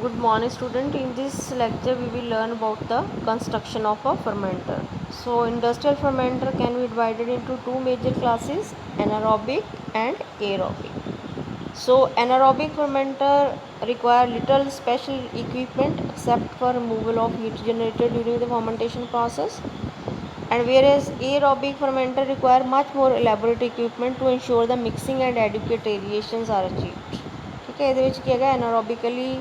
Good morning student. In this lecture we will learn about the construction of a fermenter. So industrial fermenter can be divided into two major classes, anaerobic and aerobic. So anaerobic fermenter require little special equipment except for removal of heat generated during the fermentation process, and whereas aerobic fermenter require much more elaborate equipment to ensure the mixing and adequate aerations are achieved. ठीक है, ਇਹਦੇ ਵਿੱਚ ਕੀ ਹੈਗਾ ਐਨਾਰੋਬਿਕਲੀ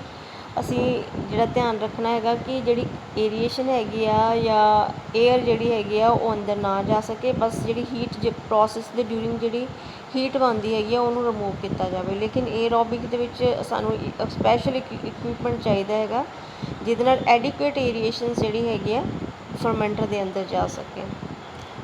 ਅਸੀਂ ਜਿਹੜਾ ਧਿਆਨ ਰੱਖਣਾ ਹੈਗਾ ਕਿ ਜਿਹੜੀ ਏਰੀਏਸ਼ਨ ਹੈਗੀ ਆ ਜਾਂ ਏਅਰ ਜਿਹੜੀ ਹੈਗੀ ਆ ਉਹ ਅੰਦਰ ਨਾ ਜਾ ਸਕੇ, ਬਸ ਜਿਹੜੀ ਹੀਟ ਪ੍ਰੋਸੈਸ ਦੇ ਡਿਊਰਿੰਗ ਜਿਹੜੀ ਹੀਟ ਬਣਦੀ ਹੈਗੀ ਆ ਉਹਨੂੰ ਰਿਮੂਵ ਕੀਤਾ ਜਾਵੇ। ਲੇਕਿਨ ਏਅਰੋਬਿਕ ਦੇ ਵਿੱਚ ਸਾਨੂੰ ਸਪੈਸ਼ਲ ਇਕਵਿਪਮੈਂਟ ਚਾਹੀਦਾ ਹੈਗਾ ਜਿਹਦੇ ਨਾਲ ਐਡਿਕੁਏਟ ਏਰੀਏਸ਼ਨਸ ਜਿਹੜੀ ਹੈਗੀ ਆ ਫਰਮੈਂਟਰ ਦੇ ਅੰਦਰ ਜਾ ਸਕੇ।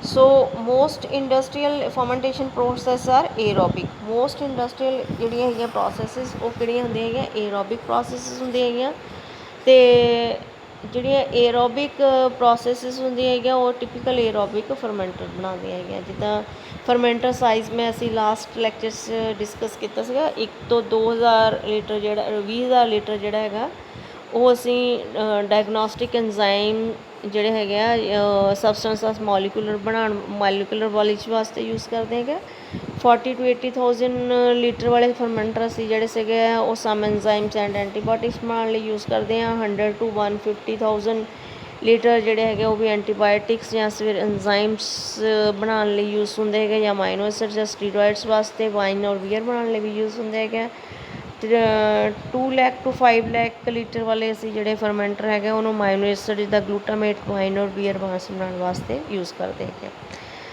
So most industrial fermentation process are aerobic. Most industrial ਜਿਹੜੀਆਂ ਹੈਗੀਆਂ ਪ੍ਰੋਸੈਸਿਸ ਉਹ ਕਿਹੜੀਆਂ ਹੁੰਦੀਆਂ ਹੈਗੀਆਂ ਏਅਰੋਬਿਕ ਪ੍ਰੋਸੈਸਿਸ ਹੁੰਦੀਆਂ ਹੈਗੀਆਂ। ਅਤੇ ਜਿਹੜੀਆਂ ਏਅਰੋਬਿਕ ਪ੍ਰੋਸੈਸਿਸ ਹੁੰਦੀਆਂ ਹੈਗੀਆਂ ਉਹ ਟਿਪੀਕਲ ਏਅਰੋਬਿਕ ਫਰਮੈਂਟਰ ਬਣਾਉਂਦੀਆਂ ਹੈਗੀਆਂ। ਜਿੱਦਾਂ ਫਰਮੈਂਟਰ ਸਾਈਜ਼ ਮੈਂ ਅਸੀਂ ਲਾਸਟ ਲੈਕਚਰ 'ਚ ਡਿਸਕਸ ਕੀਤਾ ਸੀਗਾ 1 ਤੋਂ 2000 ਲੀਟਰ ਜਿਹੜਾ 20000 ਲੀਟਰ ਜਿਹੜਾ ਹੈਗਾ ਉਹ ਅਸੀਂ ਡਾਇਗਨੋਸਟਿਕ ਐਨਜ਼ਾਈਮ ਜਿਹੜੇ ਹੈਗੇ ਆ ਸਬਸਟੈਂਸ ਮੋਲੀਕੂਲਰ ਮੋਲੀਕੂਲਰ ਪੋਲਿਸ਼ ਵਾਸਤੇ ਯੂਜ਼ ਕਰਦੇ ਹੈਗੇ। 40 to 80,000 ਲੀਟਰ ਵਾਲੇ ਫਰਮੈਂਟਰ ਅਸੀਂ ਜਿਹੜੇ ਸੀਗੇ ਆ ਉਹ ਸਮ ਐਨਜ਼ਾਈਮਸ ਐਂਡ ਐਂਟੀਬਾਇਓਟਿਕਸ ਬਣਾਉਣ ਲਈ ਯੂਜ਼ ਕਰਦੇ ਹਾਂ। 100 to 150,000 ਲੀਟਰ ਜਿਹੜੇ ਹੈਗੇ ਉਹ ਵੀ ਐਂਟੀਬਾਇਓਟਿਕਸ ਜਾਂ ਫਿਰ ਐਨਜ਼ਾਈਮਸ ਬਣਾਉਣ ਲਈ ਯੂਜ਼ ਹੁੰਦੇ ਹੈਗੇ, ਜਾਂ ਮਾਈਨੋ ਐਸਿਡ ਜਾਂ ਸਟੀਰੋਇਡਸ ਵਾਸਤੇ ਵਾਈਨ ਔਰ ਬੀਅਰ ਬਣਾਉਣ ਲਈ ਵੀ ਯੂਜ਼ ਹੁੰਦੇ ਹੈਗੇ। 2 ਲੱਖ to 5 ਲੱਖ ਲੀਟਰ ਵਾਲੇ ਅਸੀਂ ਜਿਹੜੇ ਫਰਮੈਂਟਰ ਹੈਗੇ ਉਹਨੂੰ ਮਾਈਨੋ ਐਸਿਡ ਜਿੱਦਾਂ ਗਲੂਟਾਮੇਟ ਵਾਈਨ ਔਰ ਬੀਅਰ ਬਣਾਉਣ ਵਾਸਤੇ ਯੂਜ਼ ਕਰਦੇ ਹੈਗੇ।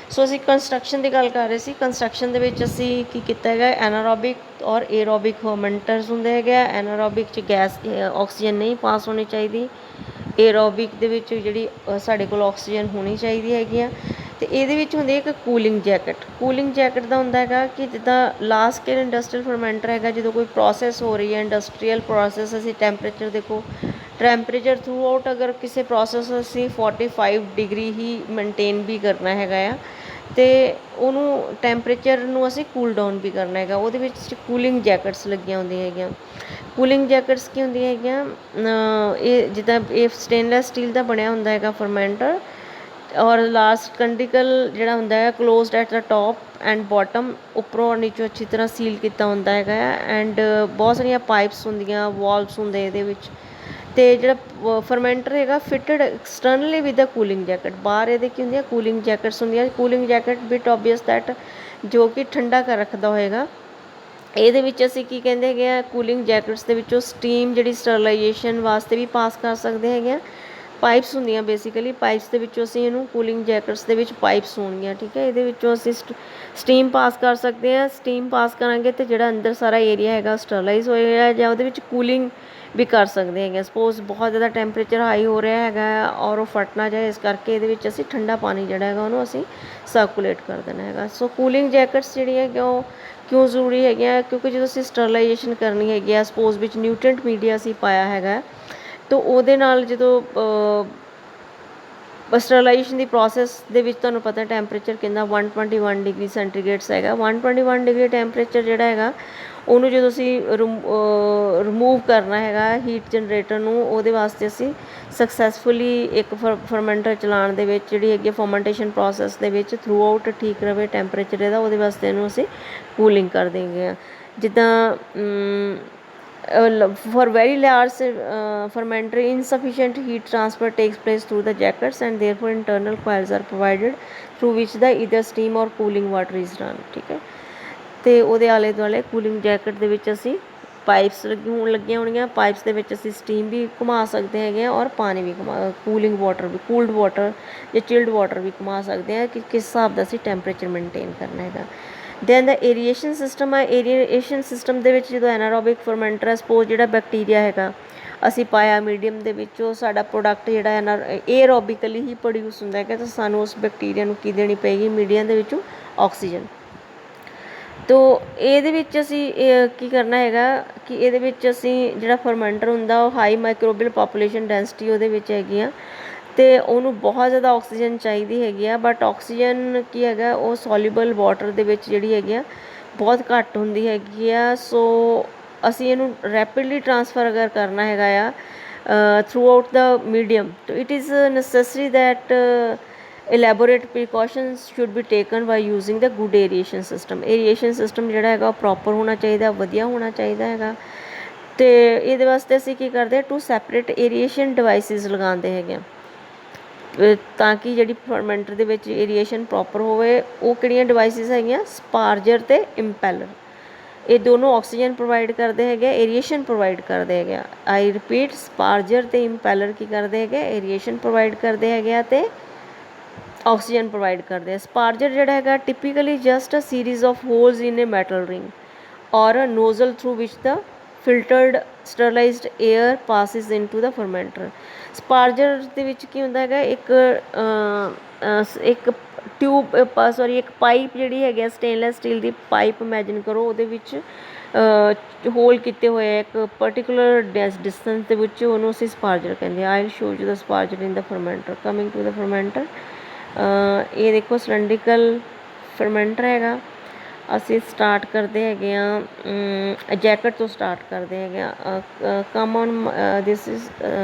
ਸੋ ਅਸੀਂ ਕੰਸਟਰਕਸ਼ਨ ਦੀ ਗੱਲ ਕਰ ਰਹੇ ਸੀ। ਕੰਸਟਰਕਸ਼ਨ ਦੇ ਵਿੱਚ ਅਸੀਂ ਕੀ ਕੀਤਾ ਹੈਗਾ ਐਨਾਰੋਬਿਕ ਔਰ ਏਅਰੋਬਿਕ ਫਰਮੈਂਟਰਸ ਹੁੰਦੇ ਹੈਗੇ ਆ। ਐਨਾਰੋਬਿਕ 'ਚ ਗੈਸ ਆਕਸੀਜਨ ਨਹੀਂ ਪਾਸ ਹੋਣੀ ਚਾਹੀਦੀ, ਏਅਰੋਬਿਕ ਦੇ ਵਿੱਚ ਜਿਹੜੀ ਸਾਡੇ ਕੋਲ ਆਕਸੀਜਨ ਹੋਣੀ ਚਾਹੀਦੀ ਹੈਗੀ ਆ। ਅਤੇ ਇਹਦੇ ਵਿੱਚ ਹੁੰਦੀ ਇੱਕ ਕੂਲਿੰਗ ਜੈਕਟ। ਕੂਲਿੰਗ ਜੈਕਟ ਦਾ ਹੁੰਦਾ ਹੈਗਾ ਕਿ ਜਿੱਦਾਂ ਲਾਰਜ ਸਕੇਲ ਇੰਡਸਟਰੀਅਲ ਫਰਮੈਂਟਰ ਹੈਗਾ, ਜਦੋਂ ਕੋਈ ਪ੍ਰੋਸੈਸ ਹੋ ਰਹੀ ਹੈ ਇੰਡਸਟਰੀਅਲ ਪ੍ਰੋਸੈਸ, ਅਸੀਂ ਟੈਂਪਰੇਚਰ ਦੇਖੋ ਟੈਂਪਰੇਚਰ ਥਰੂ ਆਊਟ ਅਗਰ ਕਿਸੇ ਪ੍ਰੋਸੈਸ ਅਸੀਂ 45 ਡਿਗਰੀ ਹੀ ਮੇਨਟੇਨ ਵੀ ਕਰਨਾ ਹੈਗਾ ਆ ਅਤੇ ਉਹਨੂੰ ਟੈਂਪਰੇਚਰ ਨੂੰ ਅਸੀਂ ਕੂਲ ਡਾਊਨ ਵੀ ਕਰਨਾ ਹੈਗਾ। ਉਹਦੇ ਵਿੱਚ ਕੂਲਿੰਗ ਜੈਕਟਸ ਲੱਗੀਆਂ ਹੁੰਦੀਆਂ ਹੈਗੀਆਂ। ਕੂਲਿੰਗ ਜੈਕਟਸ ਕੀ ਹੁੰਦੀਆਂ ਹੈਗੀਆਂ ਇਹ ਜਿੱਦਾਂ ਇਹ ਸਟੇਨਲੈਸ ਸਟੀਲ ਦਾ ਬਣਿਆ ਹੁੰਦਾ ਹੈਗਾ ਫਰਮੈਂਟਰ, ਔਰ ਲਾਸਟ ਕੰਡੀਕਲ ਜਿਹੜਾ ਹੁੰਦਾ ਹੈ closed at the top and bottom, ਉੱਪਰੋਂ ਔਰ ਨੀਚੋਂ ਅੱਛੀ ਤਰ੍ਹਾਂ ਸੀਲ ਕੀਤਾ ਹੁੰਦਾ ਹੈਗਾ ਐਂਡ ਬਹੁਤ ਸਾਰੀਆਂ ਪਾਈਪਸ ਹੁੰਦੀਆਂ, ਵਾਲਵਸ ਹੁੰਦੇ ਇਹਦੇ ਵਿੱਚ। ਅਤੇ ਜਿਹੜਾ ਫਰਮੈਂਟਰ ਹੈਗਾ fitted externally with a cooling jacket. ਬਾਹਰ ਇਹਦੇ ਕੀ ਹੁੰਦੀਆਂ ਕੂਲਿੰਗ ਜੈਕਟਸ ਹੁੰਦੀਆਂ। Cooling jacket bit obvious that ਜੋ ਕਿ ਠੰਡਾ ਕਰ ਰੱਖਦਾ ਹੋਏਗਾ। ਇਹਦੇ ਵਿੱਚ ਅਸੀਂ ਕੀ ਕਹਿੰਦੇ ਹੈਗੇ ਆ ਕੂਲਿੰਗ ਜੈਕਟਸ ਦੇ ਵਿੱਚੋਂ ਸਟੀਮ ਜਿਹੜੀ ਸਟਰਲਾਈਜੇਸ਼ਨ ਵਾਸਤੇ ਵੀ ਪਾਸ ਕਰ ਸਕਦੇ ਹੈਗੇ ਆ। ਪਾਈਪਸ ਹੁੰਦੀਆਂ ਬੇਸਿਕਲੀ, ਪਾਈਪਸ ਦੇ ਵਿੱਚੋਂ ਅਸੀਂ ਇਹਨੂੰ ਕੂਲਿੰਗ ਜੈਕਟਸ ਦੇ ਵਿੱਚ ਪਾਈਪਸ ਹੋਣਗੀਆਂ, ਠੀਕ ਹੈ। ਇਹਦੇ ਵਿੱਚੋਂ ਅਸੀਂ ਸਟੀਮ ਪਾਸ ਕਰ ਸਕਦੇ ਹਾਂ। ਸਟੀਮ ਪਾਸ ਕਰਾਂਗੇ ਅਤੇ ਜਿਹੜਾ ਅੰਦਰ ਸਾਰਾ ਏਰੀਆ ਹੈਗਾ ਸਟਰਲਾਈਜ਼ ਹੋਏਗਾ, ਜਾਂ ਉਹਦੇ ਵਿੱਚ ਕੂਲਿੰਗ ਵੀ ਕਰ ਸਕਦੇ ਹੈਗੇ। ਸਪੋਜ਼ ਬਹੁਤ ਜ਼ਿਆਦਾ ਟੈਂਪਰੇਚਰ ਹਾਈ ਹੋ ਰਿਹਾ ਹੈਗਾ ਔਰ ਉਹ ਫਟ ਨਾ ਜਾਏ, ਇਸ ਕਰਕੇ ਇਹਦੇ ਵਿੱਚ ਅਸੀਂ ਠੰਡਾ ਪਾਣੀ ਜਿਹੜਾ ਹੈਗਾ ਉਹਨੂੰ ਅਸੀਂ ਸਰਕੂਲੇਟ ਕਰ ਦੇਣਾ ਹੈਗਾ। ਸੋ ਕੂਲਿੰਗ ਜੈਕਟਸ ਜਿਹੜੀਆਂ ਹੈਗੀਆਂ ਉਹ ਕਿਉਂ ਜ਼ਰੂਰੀ ਹੈਗੀਆਂ, ਕਿਉਂਕਿ ਜਦੋਂ ਅਸੀਂ ਸਟਰਲਾਈਜੇਸ਼ਨ ਕਰਨੀ ਹੈਗੀ ਆ, ਸਪੋਜ਼ ਵਿੱਚ ਨਿਊਟ੍ਰੀਐਂਟ ਮੀਡੀਆ ਅਸੀਂ ਪਾਇਆ ਹੈਗਾ ਤਾਂ ਉਹਦੇ ਨਾਲ ਜਦੋਂ ਸਟਰਲਾਈਜੇਸ਼ਨ ਦੀ ਪ੍ਰੋਸੈਸ ਦੇ ਵਿੱਚ ਤੁਹਾਨੂੰ ਪਤਾ ਟੈਂਪਰੇਚਰ ਕਿੰਨਾ 121 ਡਿਗਰੀ ਸੈਂਟੀਗ੍ਰੇਡਸ ਹੈਗਾ। 121 ਡਿਗਰੀ ਟੈਂਪਰੇਚਰ ਜਿਹੜਾ ਹੈਗਾ ਉਹਨੂੰ ਜਦੋਂ ਅਸੀਂ ਰਿਮੂਵ ਕਰਨਾ ਹੈਗਾ ਹੀਟ ਜਨਰੇਟਰ ਨੂੰ, ਉਹਦੇ ਵਾਸਤੇ ਅਸੀਂ ਸਕਸੈਸਫੁਲੀ ਇੱਕ ਫਰਮੈਂਟਰ ਚਲਾਉਣ ਦੇ ਵਿੱਚ ਜਿਹੜੀ ਹੈਗੀ ਫਰਮੈਂਟੇਸ਼ਨ ਪ੍ਰੋਸੈਸ ਦੇ ਵਿੱਚ ਥਰੂ ਆਊਟ ਠੀਕ ਰਹੇ ਟੈਂਪਰੇਚਰ ਇਹਦਾ, ਉਹਦੇ ਵਾਸਤੇ ਇਹਨੂੰ ਅਸੀਂ ਕੂਲਿੰਗ ਕਰ ਦਿੰਦੇ ਹਾਂ। ਜਿੱਦਾਂ for very large fermenter insufficient heat transfer takes place through the jackets and therefore internal coils are provided through which the either steam or cooling water is run, ਠੀਕ ਹੈ। ਅਤੇ ਉਹਦੇ ਆਲੇ ਦੁਆਲੇ ਕੂਲਿੰਗ ਜੈਕਟ ਦੇ ਵਿੱਚ ਅਸੀਂ ਪਾਈਪਸ ਲੱਗੀਆਂ ਹੋਣਗੀਆਂ। ਪਾਈਪਸ ਦੇ ਵਿੱਚ ਅਸੀਂ ਸਟੀਮ ਵੀ ਘੁਮਾ ਸਕਦੇ ਹੈਗੇ ਹਾਂ ਔਰ ਪਾਣੀ ਵੀ ਕੂਲਿੰਗ ਵਾਟਰ ਵੀ, ਕੂਲਡ ਵਾਟਰ ਜਾਂ ਚਿਲਡ ਵਾਟਰ ਵੀ ਘੁਮਾ ਸਕਦੇ ਹਾਂ ਕਿ ਕਿਸ ਹਿਸਾਬ ਦਾ ਅਸੀਂ ਟੈਂਪਰੇਚਰ ਮੇਨਟੇਨ ਕਰਨਾ ਹੈਗਾ। ਦੈਨ ਦਾ ਏਰੀਏਸ਼ਨ ਸਿਸਟਮ ਆ। ਏਰੀਏਸ਼ਨ ਸਿਸਟਮ ਦੇ ਵਿੱਚ ਜਦੋਂ ਐਨਾਰੋਬਿਕ ਫਰਮੈਂਟਰ ਹੈ, ਸਪੋਜ਼ ਜਿਹੜਾ ਬੈਕਟੀਰੀਆ ਹੈਗਾ ਅਸੀਂ ਪਾਇਆ ਮੀਡੀਅਮ ਦੇ ਵਿੱਚ, ਉਹ ਸਾਡਾ ਪ੍ਰੋਡਕਟ ਜਿਹੜਾ ਏਅਰੋਬਿਕਲੀ ਹੀ ਪ੍ਰੋਡਿਊਸ ਹੁੰਦਾ ਹੈਗਾ, ਤਾਂ ਸਾਨੂੰ ਉਸ ਬੈਕਟੀਰੀਆ ਨੂੰ ਕੀ ਦੇਣੀ ਪਏਗੀ ਮੀਡੀਅਮ ਦੇ ਵਿੱਚੋਂ ਆਕਸੀਜਨ। ਤੋ ਇਹਦੇ ਵਿੱਚ ਅਸੀਂ ਕੀ ਕਰਨਾ ਹੈਗਾ ਕਿ ਇਹਦੇ ਵਿੱਚ ਅਸੀਂ ਜਿਹੜਾ ਫਰਮੈਂਟਰ ਹੁੰਦਾ ਉਹ ਹਾਈ ਮਾਈਕਰੋਬੀਅਲ ਪਾਪੂਲੇਸ਼ਨ ਡੈਂਸਿਟੀ ਉਹਦੇ ਵਿੱਚ ਹੈਗੀ ਆ ਅਤੇ ਉਹਨੂੰ ਬਹੁਤ ਜ਼ਿਆਦਾ ਆਕਸੀਜਨ ਚਾਹੀਦੀ ਹੈਗੀ ਆ। ਬਟ ਆਕਸੀਜਨ ਕੀ ਹੈਗਾ ਉਹ ਸੋਲਿਊਬਲ ਵਾਟਰ ਦੇ ਵਿੱਚ ਜਿਹੜੀ ਹੈਗੀ ਆ ਬਹੁਤ ਘੱਟ ਹੁੰਦੀ ਹੈਗੀ ਆ। ਸੋ ਅਸੀਂ ਇਹਨੂੰ ਰੈਪਿਡਲੀ ਟਰਾਂਸਫਰ ਅਗਰ ਕਰਨਾ ਹੈਗਾ ਆ ਥਰੂ ਆਊਟ ਦਾ ਮੀਡੀਅਮ, ਤਾਂ it is necessary that elaborate precautions should be taken by using the good aeration system ਜਿਹੜਾ ਹੈਗਾ ਉਹ ਪ੍ਰੋਪਰ ਹੋਣਾ ਚਾਹੀਦਾ, ਵਧੀਆ ਹੋਣਾ ਚਾਹੀਦਾ ਹੈਗਾ। ਅਤੇ ਇਹਦੇ ਵਾਸਤੇ ਅਸੀਂ ਕੀ ਕਰਦੇ ਹਾਂ, 2 ਸੈਪਰੇਟ ਏਰੀਏਸ਼ਨ ਡਿਵਾਈਸਿਸ ਲਗਾਉਂਦੇ ਹੈਗੇ ਆ ਤਾਂ ਕਿ ਜਿਹੜੀ ਫਰਮੈਂਟਰ ਦੇ ਵਿੱਚ ਏਰੀਏਸ਼ਨ ਪ੍ਰੋਪਰ ਹੋਵੇ। ਉਹ ਕਿਹੜੀਆਂ ਡਿਵਾਈਸਿਸ ਹੈਗੀਆਂ, ਸਪਾਰਜਰ ਅਤੇ ਇੰਪੈਲਰ। ਇਹ ਦੋਨੋਂ ਆਕਸੀਜਨ ਪ੍ਰੋਵਾਈਡ ਕਰਦੇ ਹੈਗੇ, ਏਰੀਏਸ਼ਨ ਪ੍ਰੋਵਾਈਡ ਕਰਦੇ ਹੈਗੇ ਆ। ਆਈ ਰਿਪੀਟ, ਸਪਾਰਜਰ ਅਤੇ ਇੰਪੈਲਰ ਕੀ ਕਰਦੇ ਹੈਗੇ, ਏਰੀਏਸ਼ਨ ਪ੍ਰੋਵਾਈਡ ਕਰਦੇ ਹੈਗੇ ਆ ਅਤੇ ਆਕਸੀਜਨ ਪ੍ਰੋਵਾਈਡ ਕਰਦੇ ਆ। ਸਪਾਰਜਰ ਜਿਹੜਾ ਹੈਗਾ typically just a series of holes in a metal ring or a nozzle through which the filtered sterilised air passes into the fermenter. Sparger ਦੇ ਵਿੱਚ ਕੀ ਹੁੰਦਾ ਹੈਗਾ, ਇੱਕ ਟਿਊਬ ਇੱਕ ਪਾਈਪ ਜਿਹੜੀ ਹੈਗੀ ਆ ਸਟੇਨਲੈਸ ਸਟੀਲ ਦੀ ਪਾਈਪ ਇਮੈਜਿਨ ਕਰੋ, ਉਹਦੇ ਵਿੱਚ ਹੋਲ ਕੀਤੇ ਹੋਏ ਆ ਇੱਕ ਪਰਟੀਕੂਲਰ ਡਿਸਟੈਂਸ ਦੇ ਵਿੱਚ, ਉਹਨੂੰ ਅਸੀਂ ਸਪਾਰਜਰ ਕਹਿੰਦੇ ਆ। I will show you the sparger in the fermenter. Coming to the fermenter, ਇਹ ਦੇਖੋ ਸਿਲੰਡਰੀਕਲ ਫਰਮੈਂਟਰ ਹੈਗਾ। ਅਸੀਂ ਸਟਾਰਟ ਕਰਦੇ ਹੈਗੇ ਹਾਂ ਜੈਕਟ ਤੋਂ ਸਟਾਰਟ ਕਰਦੇ ਹੈਗੇ ਹਾਂ। ਕਾਮਨ ਦਿਸ ਇਜ਼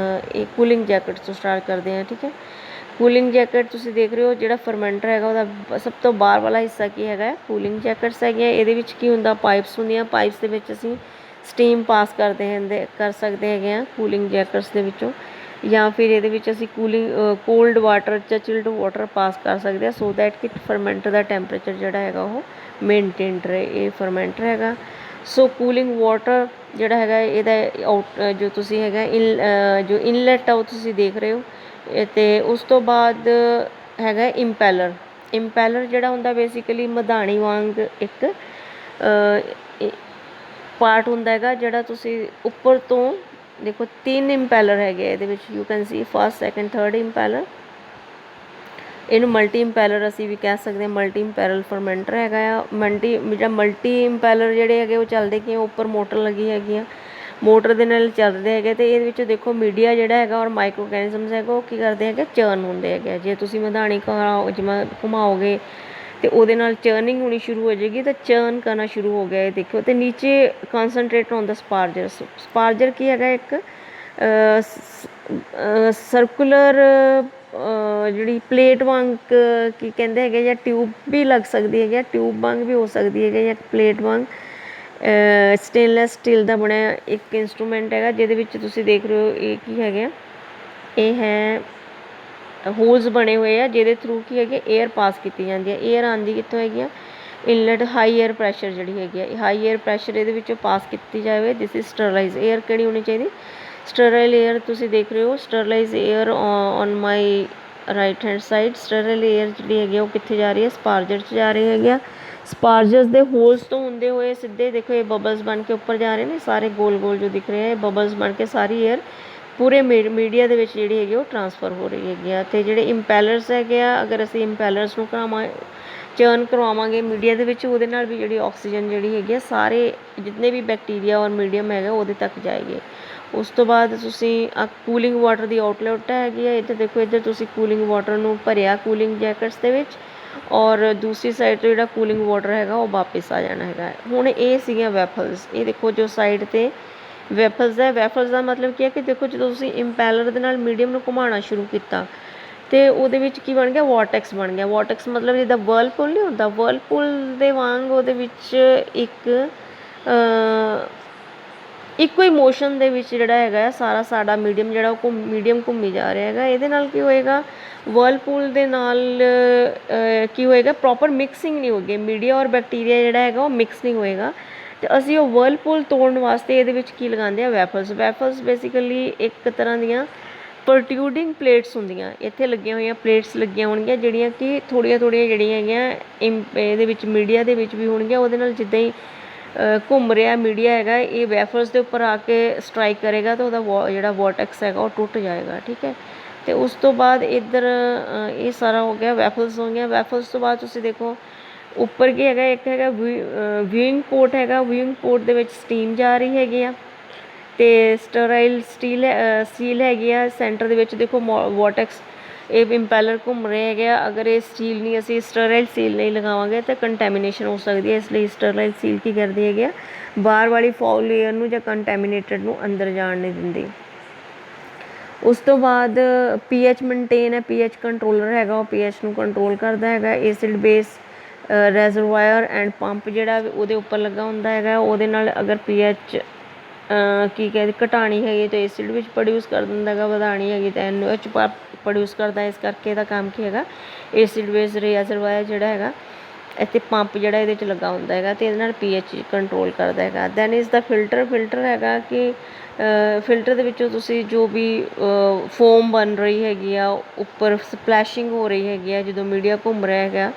ਇਹ ਕੂਲਿੰਗ ਜੈਕਟ ਤੋਂ ਸਟਾਰਟ ਕਰਦੇ ਹਾਂ, ਠੀਕ ਹੈ। ਕੂਲਿੰਗ ਜੈਕਟ ਤੁਸੀਂ ਦੇਖ ਰਹੇ ਹੋ, ਜਿਹੜਾ ਫਰਮੈਂਟਰ ਹੈਗਾ ਉਹਦਾ ਸਭ ਤੋਂ ਬਾਹਰ ਵਾਲਾ ਹਿੱਸਾ ਕੀ ਹੈਗਾ, ਕੂਲਿੰਗ ਜੈਕਟਸ ਹੈਗੀਆਂ। ਇਹਦੇ ਵਿੱਚ ਕੀ ਹੁੰਦਾ, ਪਾਈਪਸ ਹੁੰਦੀਆਂ, ਪਾਈਪਸ ਦੇ ਵਿੱਚ ਅਸੀਂ ਸਟੀਮ ਪਾਸ ਕਰ ਸਕਦੇ ਹੈਗੇ ਹਾਂ ਕੂਲਿੰਗ ਜੈਕਟਸ ਦੇ ਵਿੱਚੋਂ, ਜਾਂ ਫਿਰ ਇਹਦੇ ਵਿੱਚ ਅਸੀਂ ਕੋਲਡ ਵਾਟਰ ਜਾਂ ਚਿਲਡ ਵਾਟਰ ਪਾਸ ਕਰ ਸਕਦੇ ਹਾਂ, ਸੋ ਦੈਟ ਕਿ ਫਰਮੈਂਟਰ ਦਾ ਟੈਂਪਰੇਚਰ ਜਿਹੜਾ ਹੈਗਾ ਉਹ ਮੇਨਟੇਨਡ ਰਹੇ। ਇਹ ਫਰਮੈਂਟਰ ਹੈਗਾ। ਸੋ ਕੂਲਿੰਗ ਵਾਟਰ ਜਿਹੜਾ ਹੈਗਾ ਇਹਦਾ ਜੋ ਤੁਸੀਂ ਹੈਗਾ ਜੋ ਇਨਲੈਟ ਆ ਉਹ ਤੁਸੀਂ ਦੇਖ ਰਹੇ ਹੋ। ਅਤੇ ਉਸ ਤੋਂ ਬਾਅਦ ਹੈਗਾ ਇੰਪੈਲਰ। ਇੰਪੈਲਰ ਜਿਹੜਾ ਹੁੰਦਾ ਬੇਸਿਕਲੀ ਮਧਾਣੀ ਵਾਂਗ ਇੱਕ ਪਾਰਟ ਹੁੰਦਾ ਹੈਗਾ, ਜਿਹੜਾ ਤੁਸੀਂ ਉੱਪਰ ਤੋਂ ਦੇਖੋ 3 ਇੰਪੈਲਰ ਹੈਗੇ ਇਹਦੇ ਵਿੱਚ, you can see first, second, third impeller. ਇਹਨੂੰ ਮਲਟੀ ਇੰਪੈਲਰ ਅਸੀਂ ਵੀ ਕਹਿ ਸਕਦੇ ਹਾਂ, ਮਲਟੀ ਇੰਪੈਲਰ ਫਰਮੈਂਟਰ ਹੈਗਾ ਆ। ਮਲਟੀ ਇੰਪੈਲਰ ਜਿਹੜੇ ਹੈਗੇ ਉਹ ਚੱਲਦੇ ਕਿ ਉੱਪਰ ਮੋਟਰ ਲੱਗੀ ਹੈਗੀ ਆ, ਮੋਟਰ ਦੇ ਨਾਲ ਚੱਲਦੇ ਹੈਗੇ। ਅਤੇ ਇਹਦੇ ਵਿੱਚ ਦੇਖੋ ਮੀਡੀਆ ਜਿਹੜਾ ਹੈਗਾ ਔਰ ਮਾਈਕਰੋ ਔਰਗੈਨਿਜ਼ਮਸ ਹੈਗਾ ਉਹ ਕੀ ਕਰਦੇ ਹੈਗੇ, ਚਰਨ ਹੁੰਦੇ ਹੈਗੇ। ਜੇ ਤੁਸੀਂ ਮਧਾਣੀ ਜਿਵੇਂ ਘੁਮਾਓਗੇ ਅਤੇ ਉਹਦੇ ਨਾਲ ਚਰਨਿੰਗ ਹੋਣੀ ਸ਼ੁਰੂ ਹੋ ਜਾਏਗੀ, ਤਾਂ ਚਰਨ ਕਰਨਾ ਸ਼ੁਰੂ ਹੋ ਗਿਆ ਇਹ ਦੇਖਿਓ। ਅਤੇ ਨੀਚੇ ਕਨਸਨਟਰੇਟ ਹੁੰਦਾ ਸਪਾਰਜਰ। ਸਪਾਰਜਰ ਕੀ ਹੈਗਾ, ਇੱਕ ਸਰਕੂਲਰ ਜਿਹੜੀ ਪਲੇਟ ਵਾਂਗ ਕੀ ਕਹਿੰਦੇ ਹੈਗੇ, ਜਾਂ ਟਿਊਬ ਵੀ ਲੱਗ ਸਕਦੀ ਹੈਗੀ, ਟਿਊਬ ਵਾਂਗ ਵੀ ਹੋ ਸਕਦੀ ਹੈਗੀ, ਜਾਂ ਪਲੇਟ ਵਾਂਗ ਸਟੇਨਲੈਸ ਸਟੀਲ ਦਾ ਬਣਿਆ ਇੱਕ ਇੰਸਟਰੂਮੈਂਟ ਹੈਗਾ, ਜਿਹਦੇ ਵਿੱਚ ਤੁਸੀਂ ਦੇਖ ਰਹੇ ਹੋ ਇਹ ਕੀ ਹੈਗਾ, ਇਹ ਹੈ ਹੋਲਸ ਬਣੇ ਹੋਏ ਆ ਜਿਹਦੇ ਥਰੂ ਕੀ ਹੈਗੇ ਏਅਰ ਪਾਸ ਕੀਤੀ ਜਾਂਦੀ ਹੈ। ਏਅਰ ਆਉਂਦੀ ਕਿੱਥੋਂ ਹੈਗੀ ਆ, ਇਨਲੈਟ ਹਾਈ ਏਅਰ ਪ੍ਰੈਸ਼ਰ ਜਿਹੜੀ ਹੈਗੀ ਆ, ਹਾਈ ਏਅਰ ਪ੍ਰੈਸ਼ਰ ਇਹਦੇ ਵਿੱਚੋਂ ਪਾਸ ਕੀਤੀ ਜਾਵੇ। This is sterilise air. ਕਿਹੜੀ ਹੋਣੀ ਚਾਹੀਦੀ, ਸਟਰਲਾਈਜ਼ ਏਅਰ। ਤੁਸੀਂ ਦੇਖ ਰਹੇ ਹੋ sterilise air on my right hand side. Sterilise air ਜਿਹੜੀ ਹੈਗੀ ਉਹ ਕਿੱਥੇ ਜਾ ਰਹੀ ਹੈ, ਸਪਾਰਜਰ 'ਚ ਜਾ ਰਹੀ ਹੈਗੀ ਆ। ਸਪਾਰਜਰਸ ਦੇ ਹੋਲਸ ਤੋਂ ਹੁੰਦੇ ਹੋਏ ਸਿੱਧੇ ਦੇਖੋ ਇਹ ਬਬਲਸ ਬਣ ਕੇ ਉੱਪਰ ਜਾ ਰਹੇ ਨੇ, ਸਾਰੇ ਗੋਲ ਗੋਲ ਜੋ ਦਿਖ ਰਹੇ ਆ, ਇਹ ਬਬਲਸ ਬਣ ਕੇ ਸਾਰੀ ਏਅਰ ਪੂਰੇ ਮੀਡੀਆ ਦੇ ਵਿੱਚ ਜਿਹੜੀ ਹੈਗੀ ਉਹ ਟਰਾਂਸਫਰ ਹੋ ਰਹੀ ਹੈਗੀ ਆ। ਅਤੇ ਜਿਹੜੇ ਇੰਪੈਲਰਸ ਹੈਗੇ ਆ, ਅਗਰ ਅਸੀਂ ਇੰਪੈਲਰਸ ਨੂੰ ਚਰਨ ਕਰਵਾਵਾਂਗੇ ਮੀਡੀਆ ਦੇ ਵਿੱਚ, ਉਹਦੇ ਨਾਲ ਵੀ ਜਿਹੜੀ ਆਕਸੀਜਨ ਜਿਹੜੀ ਹੈਗੀ ਆ ਸਾਰੇ ਜਿਤਨੇ ਵੀ ਬੈਕਟੀਰੀਆ ਔਰ ਮੀਡੀਅਮ ਹੈਗਾ ਉਹਦੇ ਤੱਕ ਜਾਏਗੀ। ਉਸ ਤੋਂ ਬਾਅਦ ਤੁਸੀਂ ਕੂਲਿੰਗ ਵਾਟਰ ਦੀ ਆਊਟਲੈਟ ਹੈਗੀ ਆ, ਇੱਧਰ ਦੇਖੋ, ਇੱਧਰ ਤੁਸੀਂ ਕੂਲਿੰਗ ਵਾਟਰ ਨੂੰ ਭਰਿਆ ਕੂਲਿੰਗ ਜੈਕਟਸ ਦੇ ਵਿੱਚ, ਔਰ ਦੂਸਰੀ ਸਾਈਡ ਤੋਂ ਜਿਹੜਾ ਕੂਲਿੰਗ ਵਾਟਰ ਹੈਗਾ ਉਹ ਵਾਪਿਸ ਆ ਜਾਣਾ ਹੈਗਾ। ਹੁਣ ਇਹ ਸੀਗੀਆਂ ਵੈਫਲਸ। ਇਹ ਦੇਖੋ ਜੋ ਸਾਈਡ 'ਤੇ ਵੈਫਲਸ ਹੈ, ਵੈਫਲਸ ਦਾ ਮਤਲਬ ਕੀ ਹੈ ਕਿ ਦੇਖੋ ਜਦੋਂ ਤੁਸੀਂ ਇੰਪੈਲਰ ਦੇ ਨਾਲ ਮੀਡੀਅਮ ਨੂੰ ਘੁਮਾਉਣਾ ਸ਼ੁਰੂ ਕੀਤਾ ਅਤੇ ਉਹਦੇ ਵਿੱਚ ਕੀ ਬਣ ਗਿਆ, ਵੋਰਟੈਕਸ ਬਣ ਗਿਆ। ਵੋਰਟੈਕਸ ਮਤਲਬ ਜਿੱਦਾਂ ਵਰਲਪੂਲ ਨਹੀਂ ਹੁੰਦਾ, ਵਰਲਪੂਲ ਦੇ ਵਾਂਗ ਉਹਦੇ ਵਿੱਚ ਇੱਕੋ ਹੀ ਮੋਸ਼ਨ ਦੇ ਵਿੱਚ ਜਿਹੜਾ ਹੈਗਾ ਸਾਰਾ ਸਾਡਾ ਮੀਡੀਅਮ ਜਿਹੜਾ ਉਹ ਮੀਡੀਅਮ ਘੁੰਮੀ ਜਾ ਰਿਹਾ ਹੈਗਾ। ਇਹਦੇ ਨਾਲ ਕੀ ਹੋਏਗਾ, ਵਰਲਪੂਲ ਦੇ ਨਾਲ ਕੀ ਹੋਏਗਾ, ਪ੍ਰੋਪਰ ਮਿਕਸਿੰਗ ਨਹੀਂ ਹੋਏਗੀ, ਮੀਡੀਆ ਔਰ ਬੈਕਟੀਰੀਆ ਜਿਹੜਾ ਹੈਗਾ ਉਹ ਮਿਕਸ ਨਹੀਂ ਹੋਏਗਾ। ਅਤੇ ਅਸੀਂ ਉਹ ਵਰਲਪੂਲ ਤੋੜਨ ਵਾਸਤੇ ਇਹਦੇ ਵਿੱਚ ਕੀ ਲਗਾਉਂਦੇ ਆ, ਵੈਫਲਸ। ਵੈਫਲਸ ਬੇਸਿਕਲੀ ਇੱਕ ਤਰ੍ਹਾਂ ਦੀਆਂ ਪ੍ਰੋਟਿਊਡਿੰਗ ਪਲੇਟਸ ਹੁੰਦੀਆਂ, ਇੱਥੇ ਲੱਗੀਆਂ ਹੋਈਆਂ ਪਲੇਟਸ ਲੱਗੀਆਂ ਹੋਣਗੀਆਂ, ਜਿਹੜੀਆਂ ਕਿ ਥੋੜ੍ਹੀਆਂ ਜਿਹੜੀਆਂ ਹੈਗੀਆਂ ਇਹਦੇ ਵਿੱਚ ਮੀਡੀਆ ਦੇ ਵਿੱਚ ਵੀ ਹੋਣਗੀਆਂ। ਉਹਦੇ ਨਾਲ ਜਿੱਦਾਂ ਹੀ ਘੁੰਮ ਰਿਹਾ ਮੀਡੀਆ ਹੈਗਾ, ਇਹ ਵੈਫਲਸ ਦੇ ਉੱਪਰ ਆ ਕੇ ਸਟਰਾਈਕ ਕਰੇਗਾ ਤਾਂ ਉਹਦਾ ਜਿਹੜਾ ਵੋਰਟੈਕਸ ਹੈਗਾ ਉਹ ਟੁੱਟ ਜਾਏਗਾ, ਠੀਕ ਹੈ। ਅਤੇ ਉਸ ਤੋਂ ਬਾਅਦ ਇੱਧਰ ਇਹ ਸਾਰਾ ਹੋ ਗਿਆ, ਵੈਫਲਸ ਹੋ ਗਈਆਂ। ਵੈਫਲਸ ਤੋਂ ਬਾਅਦ ਤੁਸੀਂ ਦੇਖੋ ਉੱਪਰ ਕੀ ਹੈਗਾ, ਇੱਕ ਹੈਗਾ ਵਿਊਇੰਗ ਪੋਰਟ ਹੈਗਾ। ਵਿਊਇੰਗ ਪੋਰਟ ਦੇ ਵਿੱਚ ਸਟੀਮ ਜਾ ਰਹੀ ਹੈਗੀ ਆ, ਅਤੇ ਸਟਰਾਈਲ ਸੀਲ ਹੈਗੀ ਆ। ਸੈਂਟਰ ਦੇ ਵਿੱਚ ਦੇਖੋ ਵੋਰਟੈਕਸ ਇਹ ਇੰਪੈਲਰ ਘੁੰਮ ਰਹੇ ਹੈਗੇ ਆ। ਅਗਰ ਇਹ ਸੀਲ ਨਹੀਂ, ਅਸੀਂ ਸਟਰਲਾਈਟ ਸੀਲ ਨਹੀਂ ਲਗਾਵਾਂਗੇ ਤਾਂ ਕੰਟੈਮੀਨੇਸ਼ਨ ਹੋ ਸਕਦੀ ਹੈ। ਇਸ ਲਈ ਸਟਰਲਾਈਟ ਸੀਲ ਕੀ ਕਰਦੀ ਹੈਗੀ ਆ, ਬਾਹਰ ਵਾਲੀ ਫਾਊਲ ਲੇਅਰ ਨੂੰ ਜਾਂ ਕੰਟੈਮੀਨੇਟਡ ਨੂੰ ਅੰਦਰ ਜਾਣ ਨਹੀਂ ਦਿੰਦੀ। ਉਸ ਤੋਂ ਬਾਅਦ pH ਮੇਨਟੇਨ ਹੈ, pH ਕੰਟਰੋਲਰ ਹੈਗਾ, ਉਹ pH ਨੂੰ ਕੰਟਰੋਲ ਕਰਦਾ ਹੈਗਾ। ਐਸਿਡ ਬੇਸ ਰੈਜ਼ਰਵਾਇਰ ਐਂਡ ਪੰਪ ਜਿਹੜਾ ਉਹਦੇ ਉੱਪਰ ਲੱਗਾ ਹੁੰਦਾ ਹੈਗਾ, ਉਹਦੇ ਨਾਲ ਅਗਰ pH ਕੀ ਕਹਿੰਦੇ ਘਟਾਉਣੀ ਹੈਗੀ ਤਾਂ ਐਸਿਡ ਵਿੱਚ ਪ੍ਰੋਡਿਊਸ ਕਰ ਦਿੰਦਾ ਹੈਗਾ, ਵਧਾਉਣੀ ਹੈਗੀ ਤਾਂ NaOH ਪ੍ਰੋਡਿਊਸ ਕਰਦਾ। ਇਸ ਕਰਕੇ ਇਹਦਾ ਕੰਮ ਕੀ ਹੈਗਾ, ਐਸਿਡ ਬੇਸ ਰੈਜ਼ਰਵਾਇਰ ਜਿਹੜਾ ਹੈਗਾ ਇੱਥੇ ਪੰਪ ਜਿਹੜਾ ਇਹਦੇ 'ਚ ਲੱਗਾ ਹੁੰਦਾ ਹੈਗਾ ਅਤੇ ਇਹਦੇ ਨਾਲ pH ਕੰਟਰੋਲ ਕਰਦਾ ਹੈਗਾ। Then is the filter. Filter ਹੈਗਾ ਕਿ ਫਿਲਟਰ ਦੇ ਵਿੱਚੋਂ ਤੁਸੀਂ ਜੋ ਵੀ ਫੋਮ ਬਣ ਰਹੀ ਹੈਗੀ ਆ, ਉੱਪਰ ਸਪਲੈਸ਼ਿੰਗ ਹੋ ਰਹੀ ਹੈਗੀ ਆ, ਜਦੋਂ ਮੀਡੀਆ ਘੁੰਮ ਰਿਹਾ ਹੈਗਾ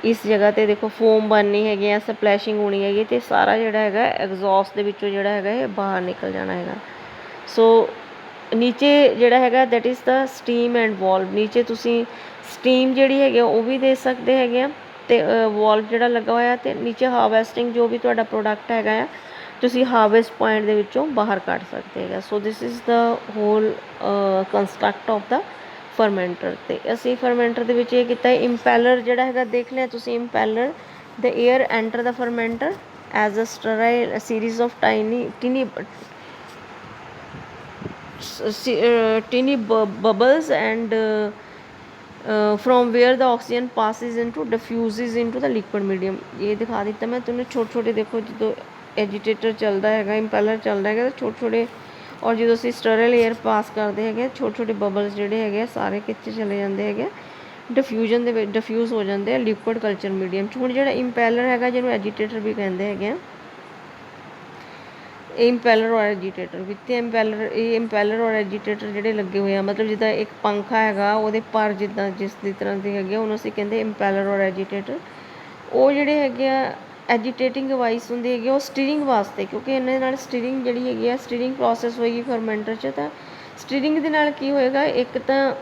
ਇਸ ਜਗ੍ਹਾ 'ਤੇ ਦੇਖੋ ਫੋਮ ਬਣਨੀ ਹੈਗੀ ਆ, ਸਪਲੈਸ਼ਿੰਗ ਹੋਣੀ ਹੈਗੀ ਅਤੇ ਸਾਰਾ ਜਿਹੜਾ ਹੈਗਾ ਐਗਜ਼ੌਸਟ ਦੇ ਵਿੱਚੋਂ ਜਿਹੜਾ ਹੈਗਾ ਇਹ ਬਾਹਰ ਨਿਕਲ ਜਾਣਾ ਹੈਗਾ। ਸੋ ਨੀਚੇ ਜਿਹੜਾ ਹੈਗਾ that is the steam and valve. ਨੀਚੇ ਤੁਸੀਂ ਸਟੀਮ ਜਿਹੜੀ ਹੈਗੀ ਉਹ ਵੀ ਦੇ ਸਕਦੇ ਹੈਗੇ ਆ ਅਤੇ ਵਾਲਵ ਜਿਹੜਾ ਲੱਗਾ ਹੋਇਆ ਅਤੇ ਨੀਚੇ ਹਾਰਵੈਸਟਿੰਗ ਜੋ ਵੀ ਤੁਹਾਡਾ ਪ੍ਰੋਡਕਟ ਹੈਗਾ ਆ ਤੁਸੀਂ ਹਾਰਵੈਸਟ ਪੁਆਇੰਟ ਦੇ ਵਿੱਚੋਂ ਬਾਹਰ ਕੱਢ ਸਕਦੇ ਹੈਗਾ। So this is the whole construct of the fermenter. ਅਤੇ ਅਸੀਂ ਫਰਮੈਂਟਰ ਦੇ ਵਿੱਚ ਇਹ ਕੀਤਾ ਇੰਪੈਲਰ ਜਿਹੜਾ ਹੈਗਾ ਦੇਖ ਲਿਆ ਤੁਸੀਂ। Impeller the air enter the fermenter as a sterile series of tiny bubbles and from where the oxygen passes into diffuses into the liquid medium। ये दिखा ਦਿੱਤਾ ਮੈਂ ਤੁਹਾਨੂੰ ਛੋਟੇ ਛੋਟੇ ਦੇਖੋ ਜਦੋਂ ਐਜੀਟੇਟਰ ਚੱਲਦਾ ਹੈਗਾ, ਇੰਪੈਲਰ ਚੱਲਦਾ ਹੈਗਾ ਛੋਟੇ ਛੋਟੇ, ਔਰ ਜਦੋਂ ਅਸੀਂ ਸਟਰਲ ਏਅਰ ਪਾਸ ਕਰਦੇ ਹੈਗੇ ਛੋਟੇ ਛੋਟੇ ਬਬਲਸ ਜਿਹੜੇ ਹੈਗੇ ਆ ਸਾਰੇ ਕਿੱਥੇ ਚਲੇ ਜਾਂਦੇ ਹੈਗੇ, ਡਿਫਿਊਜ਼ਨ ਦੇ ਵਿੱਚ ਡਿਫਿਊਜ਼ ਹੋ ਜਾਂਦੇ ਆ ਲਿਕੁਇਡ ਕਲਚਰ ਮੀਡੀਅਮ 'ਚ। ਹੁਣ ਜਿਹੜਾ ਇੰਪੈਲਰ ਹੈਗਾ ਜਿਹਨੂੰ ਐਜੀਟੇਟਰ ਵੀ ਕਹਿੰਦੇ ਹੈਗੇ ਆ, ਇਹ ਇੰਪੈਲਰ ਔਰ ਐਜੀਟੇਟਰ ਵਿੱਚ ਇਹ ਇੰਪੈਲਰ ਔਰ ਐਜੀਟੇਟਰ ਜਿਹੜੇ ਲੱਗੇ ਹੋਏ ਆ, ਮਤਲਬ ਜਿੱਦਾਂ ਇੱਕ ਪੰਖਾ ਹੈਗਾ ਉਹਦੇ ਪਰ ਜਿੱਦਾਂ ਜਿਸ ਦੀ ਤਰ੍ਹਾਂ ਦੇ ਹੈਗੇ ਉਹਨੂੰ ਅਸੀਂ ਕਹਿੰਦੇ ਇੰਪੈਲਰ ਔਰ ਐਜੀਟੇਟਰ। ਉਹ ਜਿਹੜੇ ਹੈਗੇ ਆ ਐਜੀਟੇਟਿੰਗ ਡਿਵਾਈਸ ਹੁੰਦੀ ਹੈਗੀ ਉਹ ਸਟੀਰਿੰਗ ਵਾਸਤੇ, ਕਿਉਂਕਿ ਇਹਨਾਂ ਨਾਲ ਸਟੀਰਿੰਗ ਜਿਹੜੀ ਹੈਗੀ ਆ ਸਟੀਰਿੰਗ ਪ੍ਰੋਸੈਸ ਹੋਏਗੀ ਫਰਮੈਂਟਰ 'ਚ। ਤਾਂ ਸਟੀਰਿੰਗ ਦੇ ਨਾਲ ਕੀ ਹੋਏਗਾ, ਇੱਕ ਤਾਂ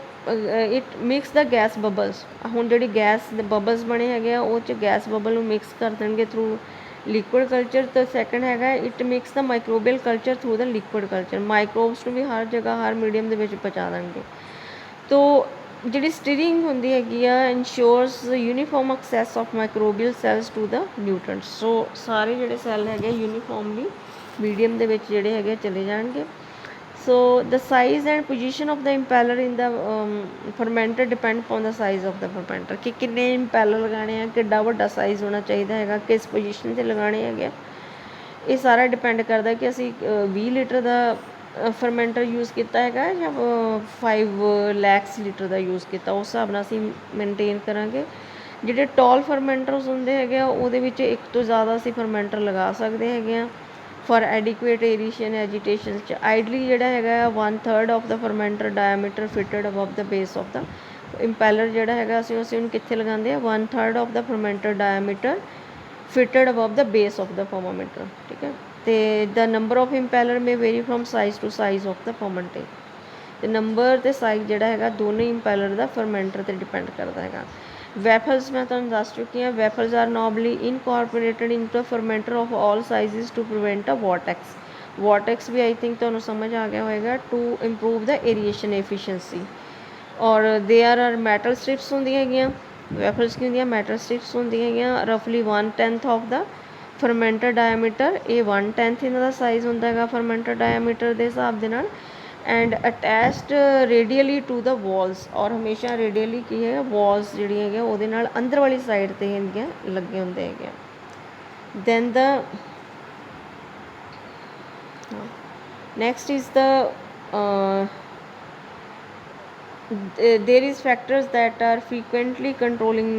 it mix the gas bubbles. ਹੁਣ ਜਿਹੜੀ ਗੈਸ ਦੇ ਬਬਲਸ ਬਣੇ ਹੈਗੇ ਆ ਉਹ 'ਚ ਗੈਸ ਬਬਲ ਨੂੰ ਮਿਕਸ ਕਰ ਦੇਣਗੇ ਥਰੂ ਲਿਕੁਇਡ ਕਲਚਰ। ਤਾਂ ਸੈਕਿੰਡ ਹੈਗਾ it mix the microbial culture through the liquid culture. Microbes ਨੂੰ ਵੀ ਹਰ ਜਗ੍ਹਾ ਹਰ ਮੀਡੀਅਮ ਦੇ ਵਿੱਚ ਪਹੁੰਚਾ ਦੇਣਗੇ। ਤੋ ਜਿਹੜੀ ਸਟੀਰਿੰਗ ਹੁੰਦੀ ਹੈਗੀ ਆ ensures uniform access of microbial cells to the nutrients. So ਸਾਰੇ ਜਿਹੜੇ ਸੈੱਲ ਹੈਗੇ ਯੂਨੀਫਾਰਮਲੀ ਮੀਡੀਅਮ ਦੇ ਵਿੱਚ ਜਿਹੜੇ ਹੈਗੇ ਚਲੇ ਜਾਣਗੇ। So the size and position of the impeller in the fermenter depend upon the size of the fermenter, ਕਿ ਕਿੰਨੇ ਇੰਪੈਲਰ ਲਗਾਉਣੇ ਆ, ਕਿੱਡਾ ਵੱਡਾ ਸਾਈਜ਼ ਹੋਣਾ ਚਾਹੀਦਾ ਹੈਗਾ, ਕਿਸ ਪੋਜੀਸ਼ਨ 'ਤੇ ਲਗਾਉਣੇ ਹੈਗੇ। ਇਹ ਸਾਰਾ ਡਿਪੈਂਡ ਕਰਦਾ ਕਿ ਅਸੀਂ 20 ਲੀਟਰ ਦਾ ਫਰਮੈਂਟਰ ਯੂਜ਼ ਕੀਤਾ ਹੈਗਾ ਜਾਂ 5 ਲੱਖ ਲੀਟਰ ਦਾ ਯੂਜ਼ ਕੀਤਾ, ਉਸ ਹਿਸਾਬ ਨਾਲ ਅਸੀਂ ਮੇਨਟੇਨ ਕਰਾਂਗੇ। ਜਿਹੜੇ ਟੋਲ ਫਰਮੈਂਟਰਸ ਹੁੰਦੇ ਹੈਗੇ ਆ ਉਹਦੇ ਵਿੱਚ ਇੱਕ ਤੋਂ ਜ਼ਿਆਦਾ ਅਸੀਂ ਫਰਮੈਂਟਰ ਲਗਾ ਸਕਦੇ ਹੈਗੇ ਆ ਫॉर ਐਡਿਕੁਏਟ ਏਰੀਏਸ਼ਨ ਐਜੀਟੇਸ਼ਨ 'ਚ। ਆਈਡਲੀ ਜਿਹੜਾ ਹੈਗਾ 1/3 of the fermenter diameter fitted above the base of the impeller ਜਿਹੜਾ ਹੈਗਾ ਅਸੀਂ ਉਹਨੂੰ ਕਿੱਥੇ ਲਗਾਉਂਦੇ ਆ 1/3 of the fermenter diameter fitted above the base of the fermenter. ਠੀਕ ਹੈ। ਅਤੇ the number of impeller may vary from size to size of the fermenter. ਅਤੇ ਨੰਬਰ ਅਤੇ ਸਾਈਜ਼ ਜਿਹੜਾ ਹੈਗਾ ਦੋਨੇ ਇੰਪੈਲਰ ਦਾ ਫਰਮੈਂਟਰ 'ਤੇ ਡਿਪੈਂਡ ਕਰਦਾ ਹੈਗਾ। ਵੈਫਲਸ ਮੈਂ ਤੁਹਾਨੂੰ ਦੱਸ ਚੁੱਕੀ ਹਾਂ। Baffles are normally incorporated into fermenter of all sizes to prevent a vortex. Vortex ਵੀ ਆਈ ਥਿੰਕ ਤੁਹਾਨੂੰ ਸਮਝ ਆ ਗਿਆ ਹੋਏਗਾ, to improve the aeration efficiency. Or there are metal strips ਹੁੰਦੀਆਂ ਹੈਗੀਆਂ। ਵੈਫਲਸ ਕੀ ਹੁੰਦੀਆਂ, ਮੈਟਲ ਸਟ੍ਰਿਪਸ ਹੁੰਦੀਆਂ ਹੈਗੀਆਂ। ਰਫਲੀ 1/10 ਆਫ ਦਾ ਫਰਮੈਂਟਰ ਡਾਇਆਮੀਟਰ, ਇਹ 1/10 ਇਹਨਾਂ ਦਾ ਸਾਈਜ਼ ਹੁੰਦਾ ਹੈਗਾ ਫਰਮੈਂਟਰ ਡਾਇਆਮੀਟਰ ਦੇ ਹਿਸਾਬ ਦੇ ਨਾਲ। And attached radially to the walls, or ਹਮੇਸ਼ਾ ਰੇਡੀਅਲੀ ਕੀ ਹੈ ਵਾਲਸ ਜਿਹੜੀਆਂ ਹੈਗੀਆਂ ਉਹਦੇ ਨਾਲ ਅੰਦਰ ਵਾਲੀ ਸਾਈਡ 'ਤੇ ਹੈਗੀਆਂ ਲੱਗੇ ਹੁੰਦੇ ਹੈਗੇ। Then the next is the there is factors that are frequently controlling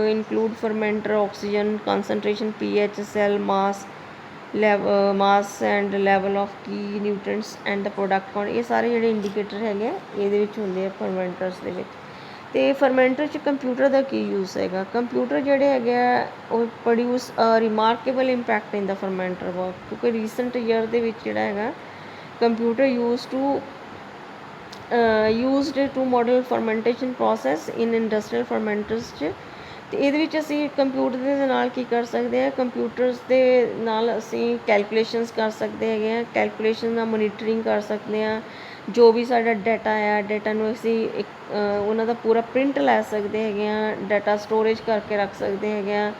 include fermenter oxygen concentration, pH, cell mass and level of key nutrients and the product count। ਇਹ ਸਾਰੇ ਜਿਹੜੇ ਇੰਡੀਕੇਟਰ ਹੈਗੇ ਇਹਦੇ ਵਿੱਚ ਹੁੰਦੇ ਆ ਫਰਮੈਂਟਰਸ ਦੇ ਵਿੱਚ। ਅਤੇ ਫਰਮੈਂਟਰ 'ਚ ਕੰਪਿਊਟਰ ਦਾ ਕੀ ਯੂਜ਼ ਹੈਗਾ, ਕੰਪਿਊਟਰ ਜਿਹੜੇ ਹੈਗੇ ਆ ਉਹ produce remarkable impact in the ਫਰਮੈਂਟਰ work, ਕਿਉਂਕਿ ਰੀਸੈਂਟ ਈਅਰ ਦੇ ਵਿੱਚ ਜਿਹੜਾ ਹੈਗਾ computer used to model fermentation process in industrial fermenters 'ਚ ਤੇ ਇਹਦੇ ਵਿੱਚ ਅਸੀਂ ਕੰਪਿਊਟਰ ਦੇ ਨਾਲ ਕੀ ਕਰ ਸਕਦੇ ਹਾਂ, ਕੰਪਿਊਟਰਸ ਦੇ ਨਾਲ ਅਸੀਂ ਕੈਲਕੂਲੇਸ਼ਨਸ ਕਰ ਸਕਦੇ ਹੈਗੇ ਹਾਂ, ਕੈਲਕੂਲੇਸ਼ਨ ਦਾ ਮੋਨੀਟਰਿੰਗ ਕਰ ਸਕਦੇ ਹਾਂ। ਜੋ ਵੀ ਸਾਡਾ ਡਾਟਾ ਆ, ਡਾਟਾ ਨੂੰ ਅਸੀਂ ਇੱਕ ਉਹਨਾਂ ਦਾ ਪੂਰਾ ਪ੍ਰਿੰਟ ਲੈ ਸਕਦੇ ਹੈਗੇ ਹਾਂ, ਡਾਟਾ ਸਟੋਰੇਜ ਕਰਕੇ ਰੱਖ ਸਕਦੇ ਹੈਗੇ ਹਾਂ,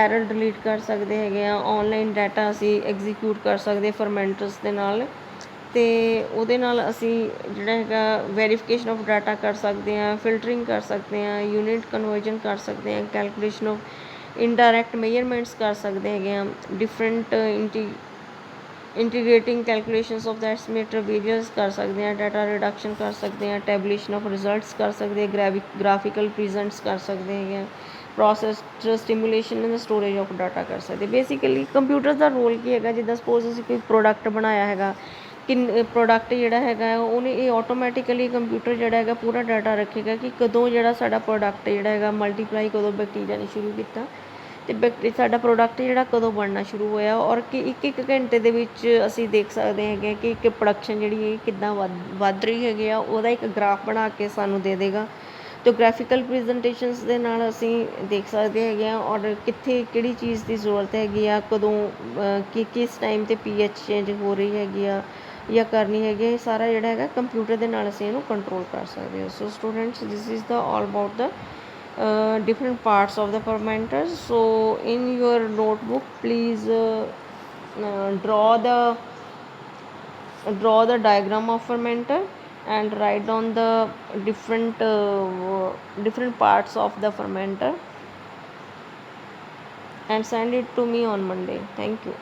ਐਰਰ ਡਿਲੀਟ ਕਰ ਸਕਦੇ ਹੈਗੇ ਹਾਂ, ਔਨਲਾਈਨ ਡਾਟਾ ਅਸੀਂ ਐਗਜ਼ੀਕਿਊਟ ਕਰ ਸਕਦੇ ਫਰਮੈਂਟਰਸ ਦੇ ਨਾਲ। ਅਤੇ ਉਹਦੇ ਨਾਲ ਅਸੀਂ ਜਿਹੜਾ ਹੈਗਾ ਵੈਰੀਫਿਕੇਸ਼ਨ ਆਫ ਡਾਟਾ ਕਰ ਸਕਦੇ ਹਾਂ, ਫਿਲਟਰਿੰਗ ਕਰ ਸਕਦੇ ਹਾਂ, ਯੂਨਿਟ ਕਨਵਰਜਨ ਕਰ ਸਕਦੇ ਹਾਂ, ਕੈਲਕੂਲੇਸ਼ਨ ਆਫ ਇਨਡਾਇਰੈਕਟ ਮੇਜਰਮੈਂਟਸ ਕਰ ਸਕਦੇ ਹੈਗੇ ਹਾਂ, different integrating calculations of the estimator various ਕਰ ਸਕਦੇ ਹਾਂ, ਡਾਟਾ ਰਿਡਕਸ਼ਨ ਕਰ ਸਕਦੇ ਹਾਂ, ਟੈਬਲੇਸ਼ਨ ਆਫ ਰਿਜ਼ਲਟਸ ਕਰ ਸਕਦੇ ਹਾਂ, ਗ੍ਰਾਫਿਕਲ ਪ੍ਰੈਜ਼ੈਂਟਸ ਕਰ ਸਕਦੇ ਹੈਗੇ ਹਾਂ, process stimulation and storage of data ਕਰ ਸਕਦੇ। ਬੇਸਿਕਲੀ ਕੰਪਿਊਟਰ ਦਾ ਰੋਲ ਕੀ ਹੈਗਾ, ਜਿੱਦਾਂ ਸਪੋਜ਼ ਅਸੀਂ ਕੋਈ ਪ੍ਰੋਡਕਟ ਬਣਾਇਆ ਹੈਗਾ, ਪ੍ਰੋਡਕਟ ਜਿਹੜਾ ਹੈਗਾ ਉਹਨੇ ਇਹ ਆਟੋਮੈਟਿਕਲੀ ਕੰਪਿਊਟਰ ਜਿਹੜਾ ਹੈਗਾ ਪੂਰਾ ਡਾਟਾ ਰੱਖੇਗਾ ਕਿ ਕਦੋਂ ਜਿਹੜਾ ਸਾਡਾ ਪ੍ਰੋਡਕਟ ਜਿਹੜਾ ਹੈਗਾ ਮਲਟੀਪਲਾਈ ਕਦੋਂ ਬੈਕਟੀਰੀਆ ਨੇ ਸ਼ੁਰੂ ਕੀਤਾ, ਅਤੇ ਸਾਡਾ ਪ੍ਰੋਡਕਟ ਜਿਹੜਾ ਕਦੋਂ ਬਣਨਾ ਸ਼ੁਰੂ ਹੋਇਆ, ਔਰ ਕਿ ਇੱਕ ਘੰਟੇ ਦੇ ਵਿੱਚ ਅਸੀਂ ਦੇਖ ਸਕਦੇ ਹੈਗੇ ਕਿ ਇੱਕ ਪ੍ਰੋਡਕਸ਼ਨ ਜਿਹੜੀ ਇਹ ਕਿੱਦਾਂ ਵੱਧ ਰਹੀ ਹੈਗੀ ਆ, ਉਹਦਾ ਇੱਕ ਗ੍ਰਾਫ ਬਣਾ ਕੇ ਸਾਨੂੰ ਦੇ ਦੇਗਾ। ਅਤੇ ਗ੍ਰਾਫੀਕਲ ਪ੍ਰੈਜੈਂਟੇਸ਼ਨਸ ਦੇ ਨਾਲ ਅਸੀਂ ਦੇਖ ਸਕਦੇ ਹੈਗੇ ਹਾਂ, ਔਰ ਕਿੱਥੇ ਕਿਹੜੀ ਚੀਜ਼ ਦੀ ਜ਼ਰੂਰਤ ਹੈਗੀ ਆ, ਕਦੋਂ ਕਿਸ ਟਾਈਮ 'ਤੇ pH ਚੇਂਜ ਹੋ ਰਹੀ ਹੈਗੀ ਆ ਜਾਂ ਕਰਨੀ ਹੈਗੀ, ਇਹ ਸਾਰਾ ਜਿਹੜਾ ਹੈਗਾ ਕੰਪਿਊਟਰ ਦੇ ਨਾਲ ਅਸੀਂ ਇਹਨੂੰ ਕੰਟਰੋਲ ਕਰ ਸਕਦੇ ਹਾਂ। So students, this is the all about the different parts of the fermenters. So in your notebook please draw the diagram of fermenter and write down the different parts of the fermenter and send it to me on Monday. Thank you.